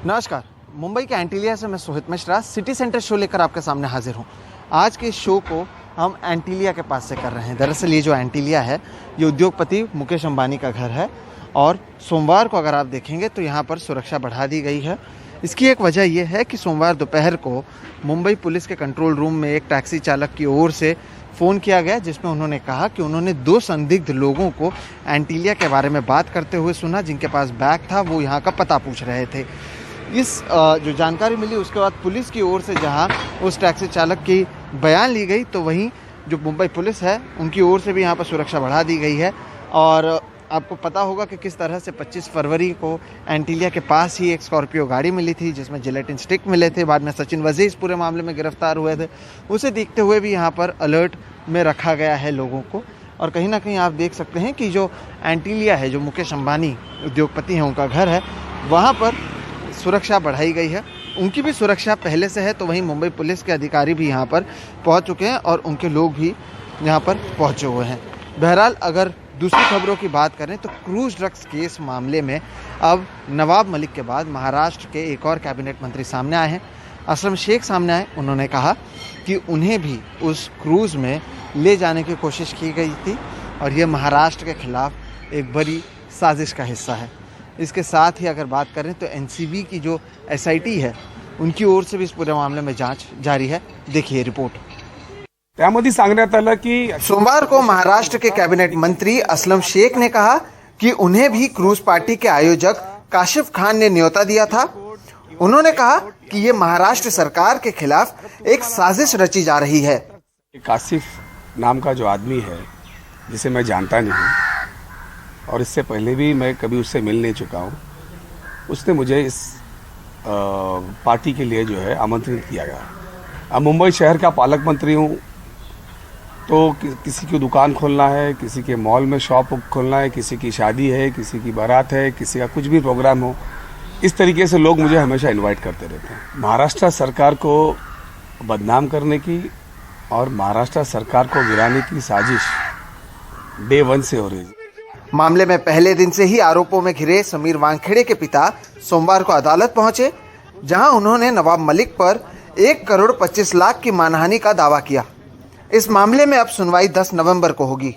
नमस्कार, मुंबई के एंटीलिया से मैं Sohit Mishra city centre show लेकर आपके सामने हाजिर हूँ। आज के शो को हम एंटीलिया के पास से कर रहे हैं। दरअसल ये जो एंटीलिया है ये उद्योगपति मुकेश अंबानी का घर है और सोमवार को अगर आप देखेंगे तो यहाँ पर सुरक्षा बढ़ा दी गई है। इसकी एक वजह यह है कि सोमवार दोपहर को मुंबई पुलिस के कंट्रोल रूम में एक टैक्सी चालक की ओर से फ़ोन किया गया जिसमें उन्होंने कहा कि उन्होंने 2 संदिग्ध लोगों को एंटीलिया के बारे में बात करते हुए सुना, जिनके पास बैग था, वो यहाँ का पता पूछ रहे थे। इस जो जानकारी मिली उसके बाद पुलिस की ओर से जहां उस टैक्सी चालक की बयान ली गई तो वहीं जो मुंबई पुलिस है उनकी ओर से भी यहां पर सुरक्षा बढ़ा दी गई है। और आपको पता होगा कि किस तरह से 25 फरवरी को एंटीलिया के पास ही एक स्कॉर्पियो गाड़ी मिली थी जिसमें जिलेटिन स्टिक मिले थे। बाद में सचिन वजीर इस पूरे मामले में गिरफ्तार हुए थे। उसे देखते हुए भी यहाँ पर अलर्ट में रखा गया है लोगों को। और कहीं ना कहीं आप देख सकते हैं कि जो एंटीलिया है, जो मुकेश अंबानी उद्योगपति हैं उनका घर है, वहाँ पर सुरक्षा बढ़ाई गई है। उनकी भी सुरक्षा पहले से है, तो वहीं मुंबई पुलिस के अधिकारी भी यहाँ पर पहुँच चुके हैं और उनके लोग भी यहाँ पर पहुँचे हुए हैं। बहरहाल अगर दूसरी खबरों की बात करें तो क्रूज ड्रग्स केस मामले में अब नवाब मलिक के बाद महाराष्ट्र के एक और कैबिनेट मंत्री सामने आए हैं। असलम शेख सामने आए। उन्होंने कहा कि उन्हें भी उस क्रूज़ में ले जाने की कोशिश की गई थी और ये महाराष्ट्र के खिलाफ एक बड़ी साजिश का हिस्सा है। इसके साथ ही अगर बात करें तो एनसीबी की जो एसआईटी है उनकी ओर से भी इस पूरे मामले में जांच जारी है। देखिए रिपोर्ट। त्यामध्ये सांगण्यात आलं की सोमवार को महाराष्ट्र के कैबिनेट मंत्री असलम शेख ने कहा कि उन्हें भी क्रूज पार्टी के आयोजक काशिफ खान ने न्योता दिया था। उन्होंने कहा कि ये महाराष्ट्र सरकार के खिलाफ एक साजिश रची जा रही है। काशिफ नाम का जो आदमी है जिसे मैं जानता नहीं और इससे पहले भी मैं कभी उससे मिल नहीं चुका हूँ, उसने मुझे इस पार्टी के लिए जो है आमंत्रित किया गया। अब मुंबई शहर का पालक मंत्री हूँ तो किसी की दुकान खोलना है, किसी के मॉल में शॉप खोलना है, किसी की शादी है, किसी की बारात है, किसी का कुछ भी प्रोग्राम हो, इस तरीके से लोग मुझे हमेशा इनवाइट करते रहते हैं। महाराष्ट्र सरकार को बदनाम करने की और महाराष्ट्र सरकार को गिराने की साजिश डे 1 से हो रही है। मामले में पहले दिन से ही आरोपों में घिरे समीर वानखेड़े के पिता सोमवार को अदालत पहुंचे, जहां उन्होंने नवाब मलिक पर 1 करोड़ 25 लाख की मानहानि का दावा किया। इस मामले में अब सुनवाई 10 नवंबर को होगी।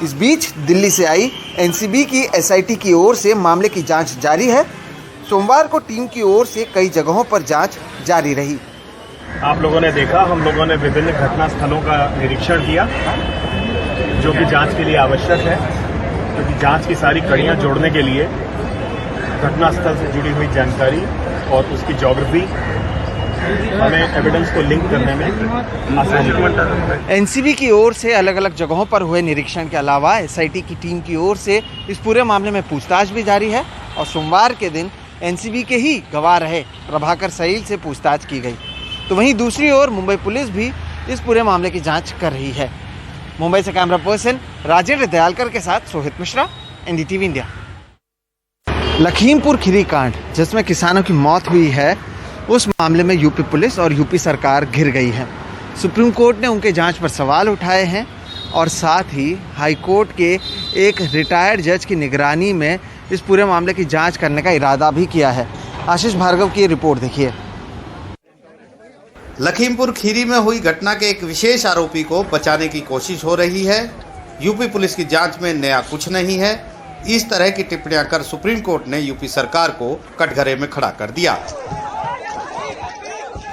इस बीच दिल्ली से आई एनसीबी की एसआईटी की ओर से मामले की जांच जारी है। सोमवार को टीम की ओर से कई जगहों पर जांच जारी रही। आप लोगों ने देखा, हम लोगों ने विभिन्न घटना स्थलों का निरीक्षण किया जो कि जांच के लिए आवश्यक है, क्योंकि जांच की सारी कड़ियां जोड़ने के लिए घटना स्थल से जुड़ी हुई जानकारी और उसकी ज्योग्राफी हमें एविडेंस को लिंक करने में आसानी होगी। एनसीबी की ओर से अलग अलग जगहों पर हुए निरीक्षण के अलावा एसआईटी की टीम की ओर से इस पूरे मामले में पूछताछ भी जारी है और सोमवार के दिन एनसीबी के ही गवाह रहे प्रभाकर सहील से पूछताछ की गई। तो वहीं दूसरी ओर मुंबई पुलिस भी इस पूरे मामले की जांच कर रही है। मुंबई से कैमरा पर्सन राजेंद्र दयालकर के साथ सोहित मिश्रा, एनडीटीवी इंडिया। लखीमपुर खीरी कांड जिसमें किसानों की मौत हुई है, उस मामले में यूपी पुलिस और यूपी सरकार घिर गई है। सुप्रीम कोर्ट ने उनके जांच पर सवाल उठाए हैं और साथ ही हाई कोर्ट के एक रिटायर्ड जज की निगरानी में इस पूरे मामले की जांच करने का इरादा भी किया है। आशीष भार्गव की रिपोर्ट देखिए। लखीमपुर खीरी में हुई घटना के एक विशेष आरोपी को बचाने की कोशिश हो रही है। यूपी पुलिस की जांच में नया कुछ नहीं है। इस तरह की टिप्पणियां कर सुप्रीम कोर्ट ने यूपी सरकार को कटघरे में खड़ा कर दिया।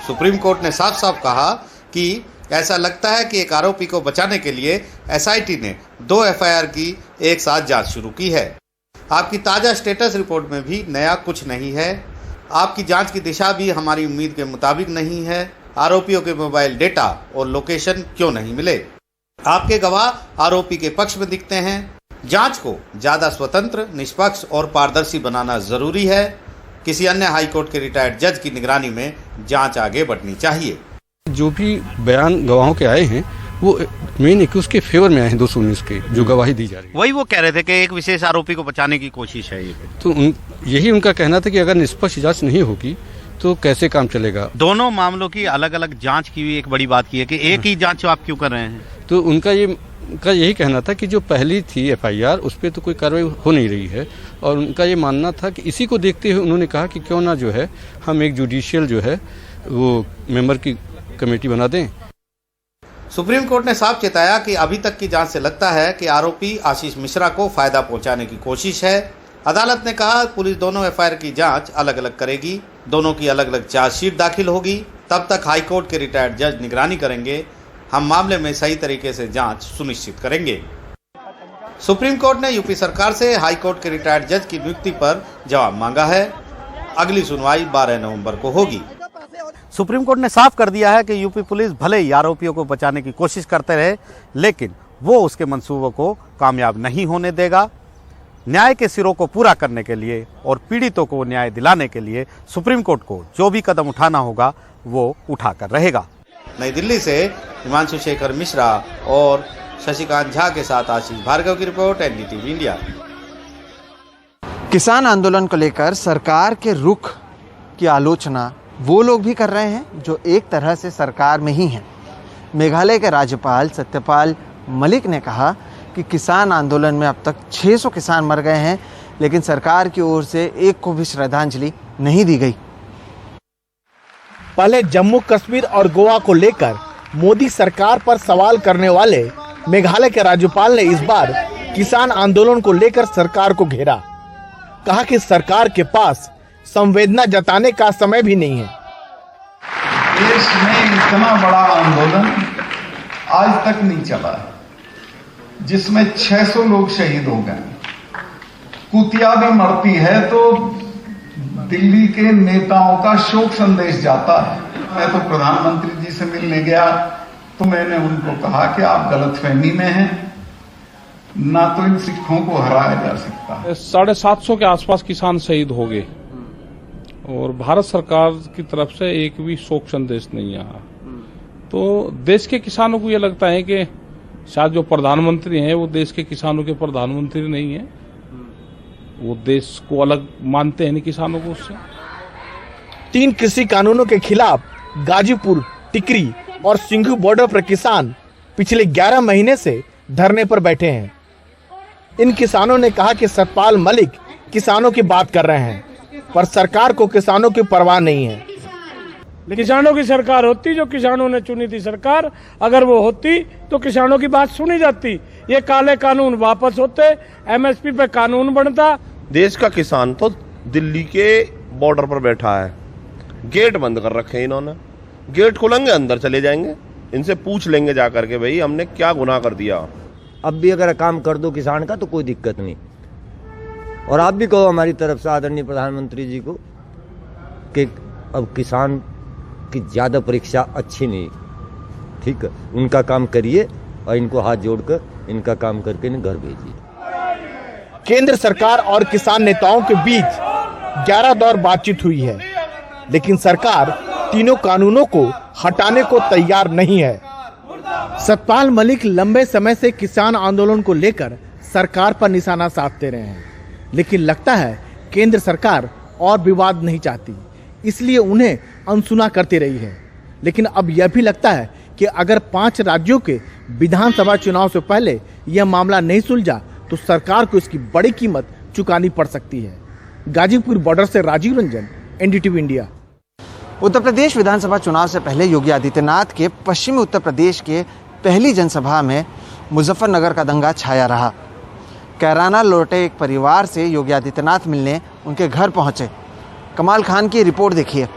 सुप्रीम कोर्ट ने साफ साफ कहा कि ऐसा लगता है कि एक आरोपी को बचाने के लिए एसआईटी ने 2 एफआईआर की एक साथ जांच शुरू की है। आपकी ताज़ा स्टेटस रिपोर्ट में भी नया कुछ नहीं है। आपकी जांच की दिशा भी हमारी उम्मीद के मुताबिक नहीं है। आरोपियों के मोबाइल डेटा और लोकेशन क्यों नहीं मिले? आपके गवाह आरोपी के पक्ष में दिखते हैं। जांच को ज़्यादा स्वतंत्र, निष्पक्ष और पारदर्शी बनाना जरूरी है। किसी अन्य हाईकोर्ट के रिटायर्ड जज की निगरानी में जांच आगे बढ़नी चाहिए। जो भी बयान गवाहों के आए हैं वो मेन एक्यूज के फेवर में आए हैं। 219 के जो गवाही दी जा रही है, वही वो कह रहे थे कि एक विशेष आरोपी को बचाने की कोशिश है ये। तो यही उनका कहना था कि अगर निष्पक्ष जांच नहीं होगी तो कैसे काम चलेगा। दोनों मामलों की अलग अलग जांच की हुई एक बड़ी बात की है कि एक ही जांच आप क्यों कर रहे हैं? तो उनका ये उनका यही कहना था कि जो पहली थी एफआईआर उस पर तो कोई कार्रवाई हो नहीं रही है, और उनका ये मानना था कि इसी को देखते हुए उन्होंने कहा कि क्यों ना जो है हम एक जुडिशियल जो है वो मेंबर की कमेटी बना दें। सुप्रीम कोर्ट ने साफ चेताया कि अभी तक की जांच से लगता है कि आरोपी आशीष मिश्रा को फायदा पहुंचाने की कोशिश है। अदालत ने कहा पुलिस दोनों एफआईआर की जांच अलग अलग करेगी, दोनों की अलग अलग चार्जशीट दाखिल होगी। तब तक हाईकोर्ट के रिटायर्ड जज निगरानी करेंगे। हम मामले में सही तरीके से जांच सुनिश्चित करेंगे। सुप्रीम कोर्ट ने यूपी सरकार से हाईकोर्ट के रिटायर्ड जज की नियुक्ति पर जवाब मांगा है। अगली सुनवाई 12 नवंबर को होगी। सुप्रीम कोर्ट ने साफ कर दिया है कि यूपी पुलिस भले ही आरोपियों को बचाने की कोशिश करते रहे, लेकिन वो उसके मंसूबों को कामयाब नहीं होने देगा। न्याय के सिरों को पूरा करने के लिए और पीड़ितों को न्याय दिलाने के लिए सुप्रीम कोर्ट को जो भी कदम उठाना होगा वो उठाकर रहेगा। नई दिल्ली से हिमांशु शेखर मिश्रा और शशिकांत झा के साथ आशीष भार्गव की रिपोर्ट, एनडीटीवी इंडिया। किसान आंदोलन को लेकर सरकार के रुख की आलोचना वो लोग भी कर रहे हैं जो एक तरह से सरकार में ही हैं। मेघालय के राज्यपाल सत्यपाल मलिक ने कहा कि किसान आंदोलन में अब तक 600 किसान मर गए हैं, लेकिन सरकार की ओर से एक को भी श्रद्धांजलि नहीं दी गई। पहले जम्मू कश्मीर और गोवा को लेकर मोदी सरकार पर सवाल करने वाले मेघालय के राज्यपाल ने इस बार किसान आंदोलन को लेकर सरकार को घेरा। कहा कि सरकार के पास संवेदना जताने का समय भी नहीं है। देश में इतना बड़ा आंदोलन आज तक नहीं चला जिसमें 600 लोग शहीद हो गए। कुतिया भी मरती है तो दिल्ली के नेताओं का शोक संदेश जाता है। मैं तो प्रधानमंत्री जी से मिलने गया तो मैंने उनको कहा कि आप गलतफहमी में हैं, ना तो इन सिखों को हराया जा सकता। 750 के आसपास किसान शहीद हो गए और भारत सरकार की तरफ से एक भी शोक संदेश नहीं आया। तो देश के किसानों को ये लगता है कि शायद जो प्रधानमंत्री हैं वो देश के किसानों के प्रधानमंत्री नहीं है, वो देश को अलग मानते हैं नहीं किसानों को उससे। 3 कृषि कानूनों के खिलाफ गाजीपुर, टिकरी और सिंघू बॉर्डर पर किसान पिछले 11 महीने से धरने पर बैठे हैं। इन किसानों ने कहा कि सतपाल मलिक किसानों की बात कर रहे हैं, पर सरकार को किसानों की परवाह नहीं है। किसानों की सरकार होती, जो किसानों ने चुनी थी सरकार, अगर वो होती तो किसानों की बात सुनी जाती। ये काले कानून वापस होते, एमएसपी पे कानून बनता। देश का किसान तो दिल्ली के बॉर्डर पर बैठा है, गेट बंद कर रखे हैं इन्होंने। गेट खोलेंगे अंदर चले जाएंगे, इनसे पूछ लेंगे जाकर के भाई हमने क्या गुनाह कर दिया। अब भी अगर काम कर दो किसान का तो कोई दिक्कत नहीं। और आप भी कहो हमारी तरफ से आदरणीय प्रधानमंत्री जी को कि अब किसान की ज़्यादा परीक्षा अच्छी नहीं, ठीक है, उनका काम करिए और इनको हाथ जोड़कर इनका काम करके इन्हें घर भेजिए। केंद्र सरकार और किसान नेताओं के बीच 11 दौर बातचीत हुई है, लेकिन सरकार तीनों कानूनों को हटाने को तैयार नहीं है। सतपाल मलिक लंबे समय से किसान आंदोलन को लेकर सरकार पर निशाना साधते रहे हैं, लेकिन लगता है केंद्र सरकार और विवाद नहीं चाहती, इसलिए उन्हें अनसुना करती रही है। लेकिन अब यह भी लगता है कि अगर 5 राज्यों के विधानसभा चुनाव से पहले यह मामला नहीं सुलझा तो सरकार को इसकी बड़ी कीमत चुकानी पड़ सकती है। गाजीपुर बॉर्डर से राजीव रंजन, एनडीटीवी इंडिया। उत्तर प्रदेश विधानसभा चुनाव से पहले योगी आदित्यनाथ के पश्चिमी उत्तर प्रदेश के पहली जनसभा में मुजफ्फरनगर का दंगा छाया रहा। कैराना लौटे एक परिवार से योगी आदित्यनाथ मिलने उनके घर पहुंचे। कमाल खान की रिपोर्ट देखिए।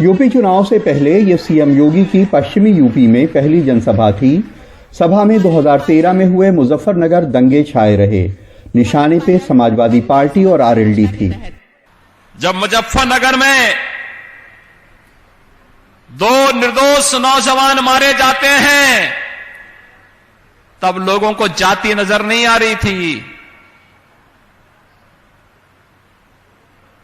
यूपी चुनाव से पहले ये सीएम योगी की पश्चिमी यूपी में पहली जनसभा थी। सभा में 2013 में हुए मुजफ्फरनगर दंगे छाए रहे। निशाने पे समाजवादी पार्टी और आरएलडी थी। जब मुजफ्फरनगर में 2 निर्दोष नौजवान मारे जाते हैं तब लोगों को जाति नजर नहीं आ रही थी।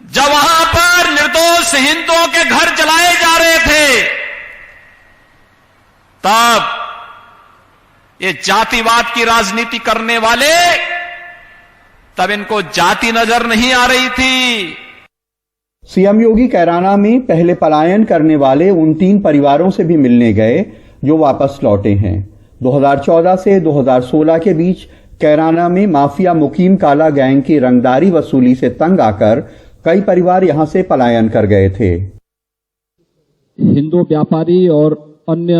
जब वहां पर निर्दोष हिंदुओं के घर जलाए जा रहे थे तब ये जातिवाद की राजनीति करने वाले, तब इनको जाति नजर नहीं आ रही थी। सीएम योगी कैराना में पहले पलायन करने वाले उन 3 परिवारों से भी मिलने गए जो वापस लौटे हैं। 2014 से 2016 के बीच कैराना में माफिया मुकीम काला गैंग की रंगदारी वसूली से तंग आकर कई परिवार यहां से पलायन कर गए थे। हिंदू व्यापारी और अन्य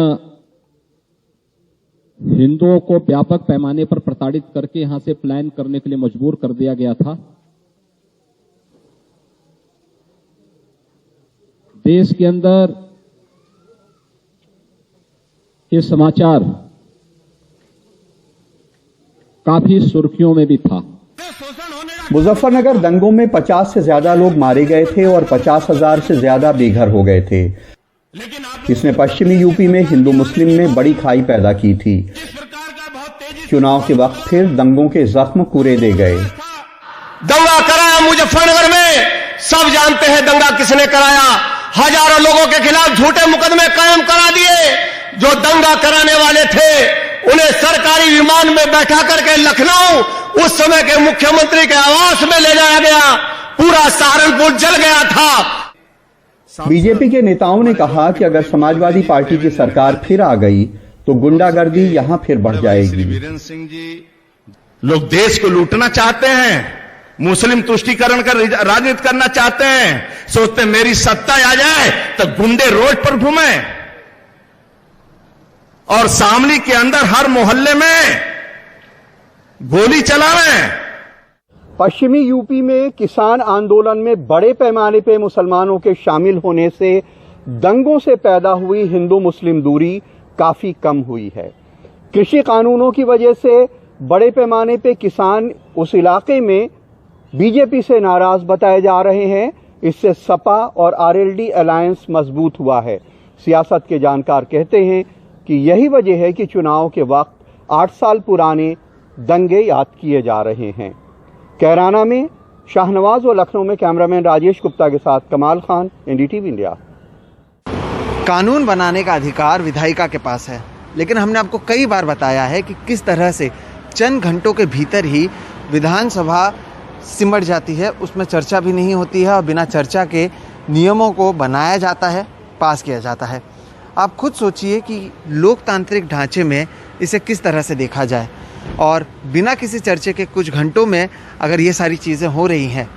हिंदुओं को व्यापक पैमाने पर प्रताड़ित करके यहां से पलायन करने के लिए मजबूर कर दिया गया था। देश के अंदर ये समाचार काफी सुर्खियों में भी था। मुजफ्फरनगर दंगों में 50 से ज्यादा लोग मारे गए थे और 50,000 से ज्यादा बेघर हो गए थे। इसने पश्चिमी यूपी में हिंदू मुस्लिम में बड़ी खाई पैदा की थी। चुनाव के वक्त फिर दंगों के जख्म पूरे दे गए। दंगा कराया मुजफ्फरनगर में, सब जानते हैं दंगा किसने कराया। हजारों लोगों के खिलाफ झूठे मुकदमे कायम करा दिए। जो दंगा कराने वाले थे उन्हें सरकारी विमान में बैठा करके लखनऊ उस समय के मुख्यमंत्री के आवास में ले जाया गया। पूरा सहारनपुर जल गया था। बीजेपी के नेताओं ने कहा कि अगर समाजवादी पार्टी की सरकार फिर आ गई तो गुंडागर्दी यहां फिर बढ़ जाएगी। लोग देश को लूटना चाहते हैं, मुस्लिम तुष्टीकरण का राजनीति करना चाहते हैं, सोचते मेरी सत्ता आ जाए तो गुंडे रोड पर घूमे और शामली के अंदर हर मोहल्ले में गोली चलाएं। पश्चिमी यूपी में किसान आंदोलन में बड़े पैमाने पे मुसलमानों के शामिल होने से दंगों से पैदा हुई हिंदू मुस्लिम दूरी काफी कम हुई है। कृषि कानूनों की वजह से बड़े पैमाने पे किसान उस इलाके में बीजेपी से नाराज बताए जा रहे हैं। इससे सपा और आरएलडी अलायंस मजबूत हुआ है। सियासत के जानकार कहते हैं कि यही वजह है कि चुनाव के वक्त 8 साल पुराने दंगे याद किए जा रहे हैं। कैराना में शाहनवाज और लखनऊ में कैमरामैन राजेश गुप्ता के साथ कमाल खान, एनडीटीवी इंडिया। कानून बनाने का अधिकार विधायिका के पास है, लेकिन हमने आपको कई बार बताया है कि किस तरह से चंद घंटों के भीतर ही विधानसभा सिमट जाती है, उसमें चर्चा भी नहीं होती है और बिना चर्चा के नियमों को बनाया जाता है, पास किया जाता है। आप खुद सोचिए कि लोकतांत्रिक ढांचे में इसे किस तरह से देखा जाए और बिना किसी चर्चे के कुछ घंटों में अगर ये सारी चीज़ें हो रही हैं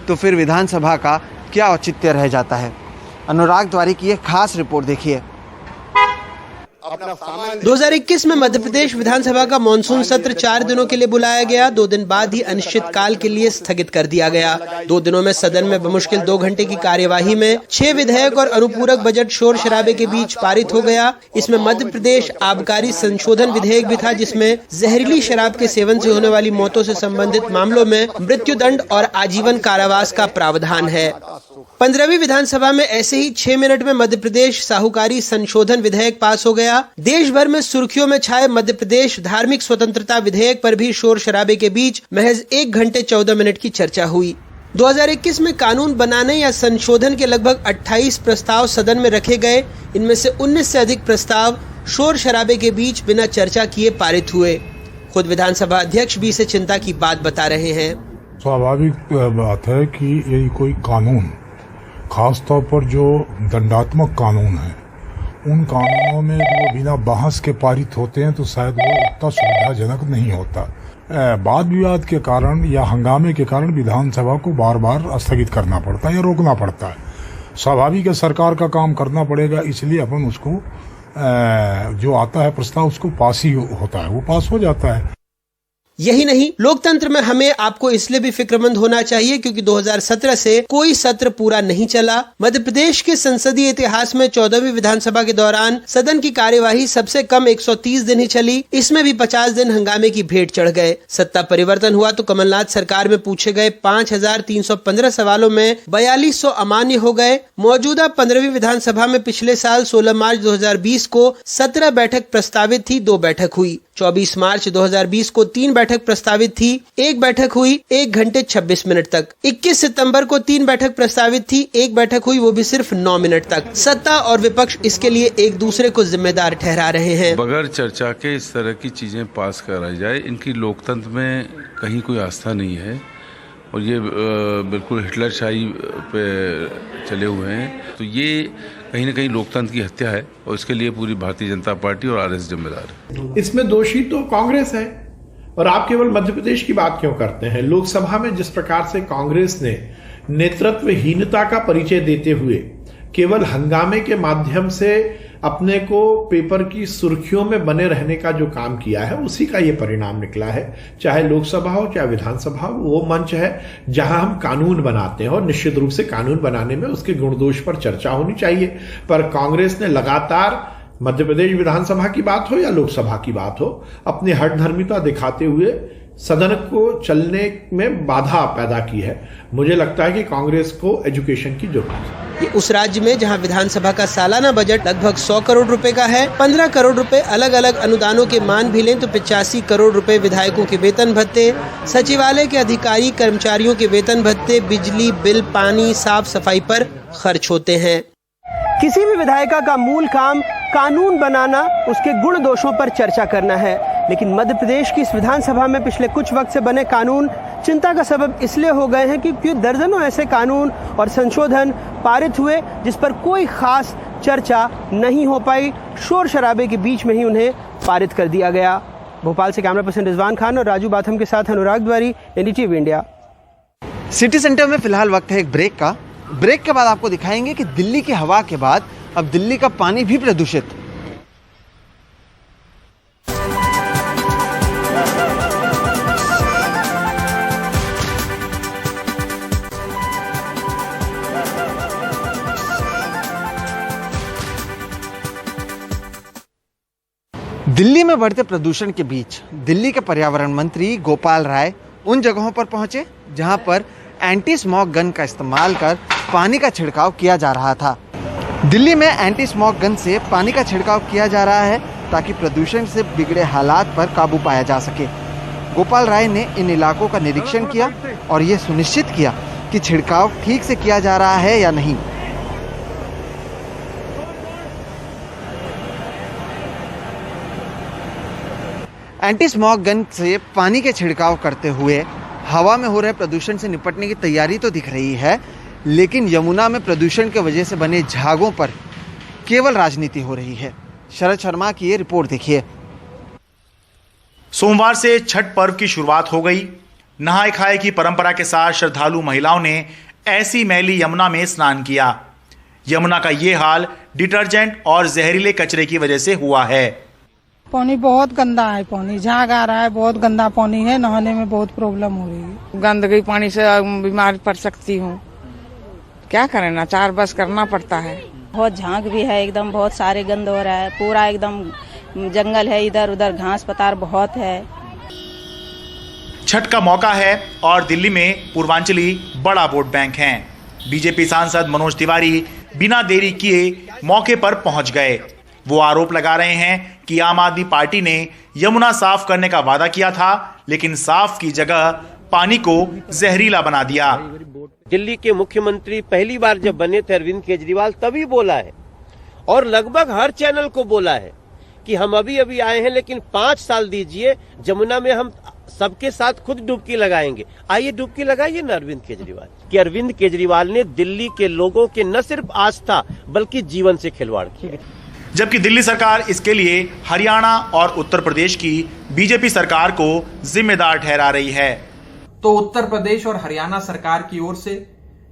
तो फिर विधानसभा का क्या औचित्य रह जाता है। अनुराग द्वारी की एक खास रिपोर्ट देखिए। 2021 में मध्य प्रदेश विधानसभा का मानसून सत्र 4 दिनों के लिए बुलाया गया। 2 दिन बाद ही अनिश्चितकाल के लिए स्थगित कर दिया गया। 2 दिनों में सदन में बमुश्किल 2 घंटे की कार्यवाही में 6 विधेयक और अनुपूरक बजट शोर शराबे के बीच पारित हो गया। इसमें मध्य प्रदेश आबकारी संशोधन विधेयक भी था, जिसमें जहरीली शराब के सेवन से होने वाली मौतों से संबंधित मामलों में मृत्युदंड और आजीवन कारावास का प्रावधान है। 15वीं विधानसभा में ऐसे ही 6 मिनट में मध्य प्रदेश साहूकारी संशोधन विधेयक पास हो गया। देश भर में सुर्खियों में छाए मध्य प्रदेश धार्मिक स्वतंत्रता विधेयक पर भी शोर शराबे के बीच महज 1 घंटे 14 मिनट की चर्चा हुई। 2021 में कानून बनाने या संशोधन के लगभग 28 प्रस्ताव सदन में रखे गए। इनमें से 19 से अधिक प्रस्ताव शोर शराबे के बीच बिना चर्चा किए पारित हुए। खुद विधानसभा अध्यक्ष भी इसे चिंता की बात बता रहे हैं। स्वाभाविक बात है कि यही कोई कानून, खासतौर पर जो दंडात्मक कानून है, उन कानूनों में वो बिना बहस के पारित होते हैं तो शायद वो उतना सुविधाजनक नहीं होता। वाद विवाद के कारण या हंगामे के कारण विधानसभा को बार बार स्थगित करना पड़ता है या रोकना पड़ता है। स्वाभाविक है, सरकार का काम करना पड़ेगा, इसलिए अपन उसको जो आता है प्रस्ताव उसको पास ही होता है, वो पास हो जाता है। यही नहीं, लोकतंत्र में हमें आपको इसलिए भी फिक्रमंद होना चाहिए क्योंकि 2017 से कोई सत्र पूरा नहीं चला। मध्य प्रदेश के संसदीय इतिहास में 14वीं विधानसभा के दौरान सदन की कार्यवाही सबसे कम 130 दिन ही चली। इसमें भी 50 दिन हंगामे की भेंट चढ़ गए। सत्ता परिवर्तन हुआ तो कमलनाथ सरकार में पूछे गए 5315 सवालों में 4200 अमान्य हो गए। मौजूदा 15वीं विधानसभा में पिछले साल 16 मार्च 2020 को 17 बैठक प्रस्तावित थी, 2 बैठक हुई। 24 मार्च 2020 को 3 बैठक प्रस्तावित थी, 1 बैठक हुई 1 घंटे 26 मिनट तक। 21 सितंबर को 3 बैठक प्रस्तावित थी, 1 बैठक हुई, वो भी सिर्फ 9 मिनट तक। सत्ता और विपक्ष इसके लिए एक दूसरे को जिम्मेदार ठहरा रहे हैं। बगैर चर्चा के इस तरह की चीजें पास कराई जाए, इनकी लोकतंत्र में कहीं कोई आस्था नहीं है। और ये बिल्कुल हिटलरशाही पे चले हुए हैं। तो ये कहीं ना कहीं लोकतंत्र की हत्या है और इसके लिए पूरी भारतीय जनता पार्टी और आरएसएस जिम्मेदार है। इसमें दोषी तो कांग्रेस है और आप केवल मध्य प्रदेश की बात क्यों करते हैं? लोकसभा में जिस प्रकार से कांग्रेस ने नेतृत्वहीनता का परिचय देते हुए केवल हंगामे के माध्यम से अपने को पेपर की सुर्खियों में बने रहने का जो काम किया है, उसी का ये परिणाम निकला है। चाहे लोकसभा हो चाहे विधानसभा हो, वो मंच है जहां हम कानून बनाते हैं और निश्चित रूप से कानून बनाने में उसके गुण दोष पर चर्चा होनी चाहिए। पर कांग्रेस ने लगातार मध्य प्रदेश विधानसभा की बात हो या लोकसभा की बात हो, अपनी हठधर्मिता दिखाते हुए सदन को चलने में बाधा पैदा की है। मुझे लगता है कि कांग्रेस को एजुकेशन की जरूरत है। ये उस राज्य में जहां विधानसभा का सालाना बजट लगभग 100 करोड़ रुपए का है, 15 करोड़ रुपए अलग अलग अनुदानों के मान भी लें तो 85 करोड़ रुपए विधायकों के वेतन भत्ते, सचिवालय के अधिकारी कर्मचारियों के वेतन भत्ते, बिजली बिल, पानी, साफ सफाई पर खर्च होते हैं। किसी भी विधायिका का मूल काम कानून बनाना, उसके गुण दोषों पर चर्चा करना है, लेकिन मध्य प्रदेश की इस विधानसभा में पिछले कुछ वक्त से बने कानून चिंता का सबब इसलिए हो गए हैं क्योंकि दर्जनों ऐसे कानून और संशोधन पारित हुए जिस पर कोई खास चर्चा नहीं हो पाई। शोर शराबे के बीच में ही उन्हें पारित कर दिया गया। भोपाल से कैमरा पर्सन रिजवान खान और राजू बाथम के साथ अनुराग द्वारी, एनडीटीवी इंडिया। सिटी सेंटर में फिलहाल वक्त है एक ब्रेक का। ब्रेक के बाद आपको दिखाएंगे कि दिल्ली की हवा के बाद अब दिल्ली का पानी भी प्रदूषित। दिल्ली में बढ़ते प्रदूषण के बीच दिल्ली के पर्यावरण मंत्री गोपाल राय उन जगहों पर पहुंचे जहां पर एंटी स्मॉग गन का इस्तेमाल कर पानी का छिड़काव किया जा रहा था। दिल्ली में एंटी स्मॉग गन से पानी का छिड़काव किया जा रहा है ताकि प्रदूषण से बिगड़े हालात पर काबू पाया जा सके। गोपाल राय ने इन इलाकों का निरीक्षण किया और ये सुनिश्चित किया कि छिड़काव ठीक से किया जा रहा है या नहीं। एंटी स्मॉग गन से पानी के छिड़काव करते हुए हवा में हो रहे प्रदूषण से निपटने की तैयारी तो दिख रही है, लेकिन यमुना में प्रदूषण के वजह से बने झागों पर केवल राजनीति हो रही है। शरद शर्मा की ये रिपोर्ट देखिए। सोमवार से छठ पर्व की शुरुआत हो गई। नहाय खाए की परंपरा के साथ श्रद्धालु महिलाओं ने ऐसी मैली यमुना में स्नान किया। यमुना का ये हाल डिटर्जेंट और जहरीले कचरे की वजह से हुआ है। पानी बहुत गंदा है, पानी झाग आ रहा है, बहुत गंदा पानी है, नहाने में बहुत प्रॉब्लम हो रही है। गंदगी पानी से बीमार पड़ सकती हूँ, क्या करें ना, चार बस करना पड़ता है। बहुत झाग भी है, एकदम बहुत सारे गंद हो रहा है, पूरा एकदम जंगल है, इधर उधर घास पतार बहुत है। छठ का मौका है और दिल्ली में पूर्वांचली बड़ा वोट बैंक है। बीजेपी सांसद मनोज तिवारी बिना देरी किए मौके पर पहुंच गए। वो आरोप लगा रहे हैं कि आम आदमी पार्टी ने यमुना साफ करने का वादा किया था, लेकिन साफ की जगह पानी को जहरीला बना दिया। दिल्ली के मुख्यमंत्री पहली बार जब बने थे अरविंद केजरीवाल, तभी बोला है और लगभग हर चैनल को बोला है कि हम अभी अभी आए हैं, लेकिन 5 साल दीजिए, जमुना में हम सबके साथ खुद डुबकी लगाएंगे। आइए डुबकी लगाइए ना अरविंद केजरीवाल। कि अरविंद केजरीवाल ने दिल्ली के लोगों के न सिर्फ आस्था बल्कि जीवन से खिलवाड़ किया। जबकि दिल्ली सरकार इसके लिए हरियाणा और उत्तर प्रदेश की बीजेपी सरकार को जिम्मेदार ठहरा रही है। तो उत्तर प्रदेश और हरियाणा सरकार की ओर से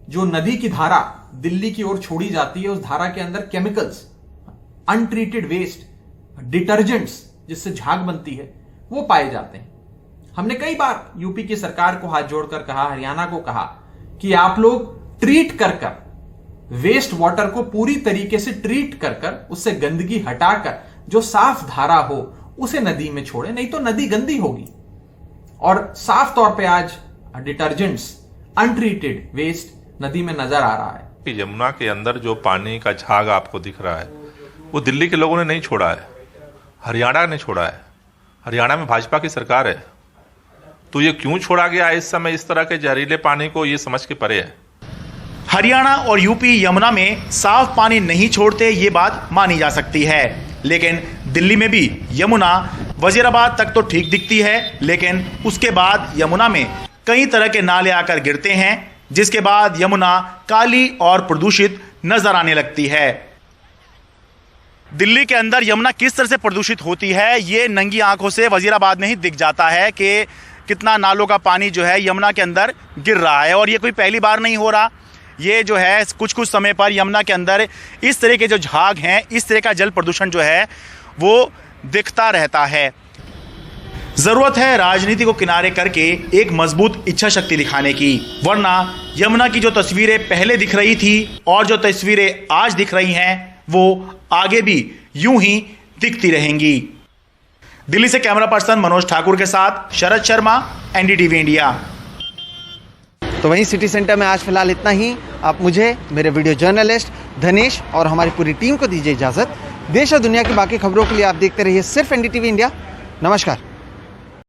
जो नदी की धारा दिल्ली की ओर छोड़ी जाती है, उस धारा के अंदर केमिकल्स, अनट्रीटेड वेस्ट, डिटर्जेंट्स जिससे झाग बनती है, वो पाए जाते हैं। हमने कई बार यूपी की सरकार को हाथ जोड़कर कहा, हरियाणा को कहा कि आप लोग ट्रीट कर वेस्ट वाटर को पूरी तरीके से ट्रीट कर उससे गंदगी हटाकर जो साफ धारा हो उसे नदी में छोड़े, नहीं तो नदी गंदी होगी। और साफ तौर पे आज डिटर्जेंट्स, अनट्रीटेड वेस्ट नदी में नजर आ रहा है। यमुना के अंदर जो पानी का झाग आपको दिख रहा है वो दिल्ली के लोगों ने नहीं छोड़ा है, हरियाणा ने छोड़ा है। हरियाणा में भाजपा की सरकार है, तो ये क्यों छोड़ा गया इस समय इस तरह के जहरीले पानी को, ये समझ के परे है। हरियाणा और यूपी यमुना में साफ पानी नहीं छोड़ते, ये बात मानी जा सकती है, लेकिन दिल्ली में भी यमुना वजीराबाद तक तो ठीक दिखती है, लेकिन उसके बाद यमुना में कई तरह के नाले आकर गिरते हैं, जिसके बाद यमुना काली और प्रदूषित नजर आने लगती है। दिल्ली के अंदर यमुना किस तरह से प्रदूषित होती है, ये नंगी आंखों से वजीराबाद में ही दिख जाता है कि कितना नालों का पानी जो है यमुना के अंदर गिर रहा है। और ये कोई पहली बार नहीं हो रहा, ये जो है कुछ कुछ समय पर यमुना के अंदर इस तरह के जो झाग हैं, इस तरह का जल प्रदूषण जो है वो दिखता रहता है। जरूरत है राजनीति को किनारे करके एक मजबूत इच्छा शक्ति दिखाने की, वरना यमुना की जो तस्वीरें पहले दिख रही थी और जो तस्वीरें आज दिख रही हैं वो आगे भी यूं ही दिखती रहेंगी। दिल्ली से कैमरा पर्सन मनोज ठाकुर के साथ शरद शर्मा, एनडीटीवी इंडिया। तो वहीं सिटी सेंटर में आज फिलहाल इतना ही। आप मुझे, मेरे वीडियो जर्नलिस्ट धनेश और हमारी पूरी टीम को दीजिए इजाजत। देश और दुनिया की बाकी खबरों के लिए आप देखते रहिए सिर्फ एनडीटीवी इंडिया। नमस्कार।